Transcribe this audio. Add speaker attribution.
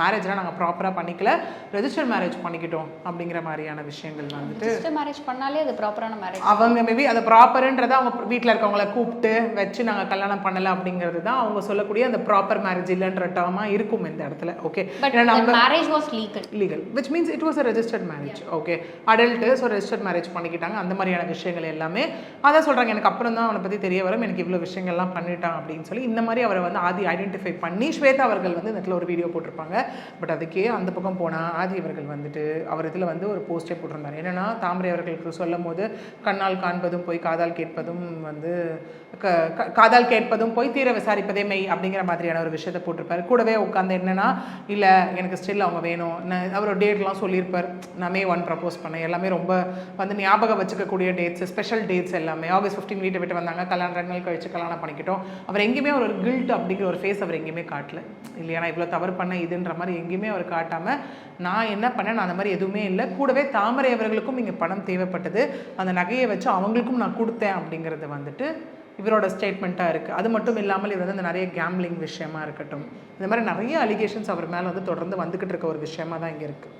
Speaker 1: மேரேஜ்லாம் நாங்கள் ப்ராப்பராக பண்ணிக்கல, ரெஜிஸ்டர் மேரேஜ் பண்ணிக்கிட்டோம் அப்படிங்கிற மாதிரியான விஷயங்கள் வந்துட்டு.
Speaker 2: ரெஜிஸ்டர் மேரேஜ் பண்ணாலே அது ப்ராப்பரான மேரேஜ்.
Speaker 1: அவங்க மேபி அதை ப்ராப்பர்ன்றதை அவங்க வீட்டில் இருக்கவங்கள கூப்பிட்டு வச்சு நாங்கள் கல்யாணம் பண்ணலை அப்படிங்கிறது தான் அவங்க சொல்லக்கூடிய அந்த ப்ராப்பர் மேரேஜ் இல்லைன்ற டேர்மாக இருக்கும் இந்த இடத்துல. Okay,
Speaker 2: marriage was legal
Speaker 1: which means it was a registered marriage. Okay, adult, so registered marriage பண்ணிக்கிட்டாங்க. அந்த மாதிரியான விஷயங்கள் எல்லாமே அதான் சொல்கிறாங்க. எனக்கு அப்புறம் தான் அவனை பற்றி தெரிய வரும், எனக்கு இவ்வளோ விஷயங்கள்லாம் பண்ணிட்டான் அப்படின்னு சொல்லி இந்த மாதிரி அவரை வந்து ஆதி ஐடென்டிஃபை பண்ணி ஸ்வேதா அவர்கள் வந்து இந்த இடத்துல ஒரு வீடியோ போட்டிருப்பாங்க. பட் அதுக்கே அந்த பக்கம் போனால் ஆதி அவர்கள் வந்துட்டு அவர் இதில் வந்து ஒரு போஸ்டே போட்டிருந்தார். என்னென்னா, தாமரை அவர்களுக்கு சொல்லும் போது கண்ணால் காண்பதும் போய் காதால் கேட்பதும் வந்து காதால் கேட்பதும் போய் தீர விசாரிப்பதே மெய் அப்படிங்கிற மாதிரியான ஒரு விஷயத்தை போட்டிருப்பார். கூடவே உட்காந்து என்னென்னா, இல்லை எனக்கு ஸ்டில் அவங்க வேணும், அவர் டேட்லாம் சொல்லியிருப்பார். நான் May 1 ப்ரப்போஸ் பண்ணேன், எல்லாமே ரொம்ப வந்து ஞாபகம் வச்சுக்கக்கூடிய டேட்ஸ், ஸ்பெஷல் டேட்ஸ் எல்லாமே. August 15 வீட்டை விட்டு வந்தாங்க, கல்யாணம் 2 நாள் கழிச்சு கல்யாணம் பண்ணிக்கிட்டோம். அவர் எங்கேயுமே ஒரு கில்ட் அப்படிங்கிற ஒரு ஃபேஸ் அவர் எங்கேயுமே காட்டல இல்லையா. நான் இவ்வளோ தவறு பண்ண இதுன்ற மாதிரி எங்கேயுமே அவர் காட்டாமல், நான் என்ன பண்ணேன், நான் அந்த மாதிரி எதுவுமே இல்லை. கூடவே தாமரை அவர்களுக்கும் இங்கே பணம் தேவைப்பட்டது, அந்த நகையை வச்சு அவங்களுக்கும் நான் கொடுத்தேன் அப்படிங்கிறது வந்துட்டு இவரோட ஸ்டேட்மெண்ட்டாக இருக்குது. அது மட்டும் இல்லாமல் இவர் வந்து இந்த நிறைய கேம்லிங் விஷயமா இருக்கட்டும், இந்த மாதிரி நிறைய அலிகேஷன்ஸ் அவர் மேலே வந்து தொடர்ந்து வந்துக்கிட்டு இருக்க ஒரு விஷயமா தான் இங்கே இருக்குது.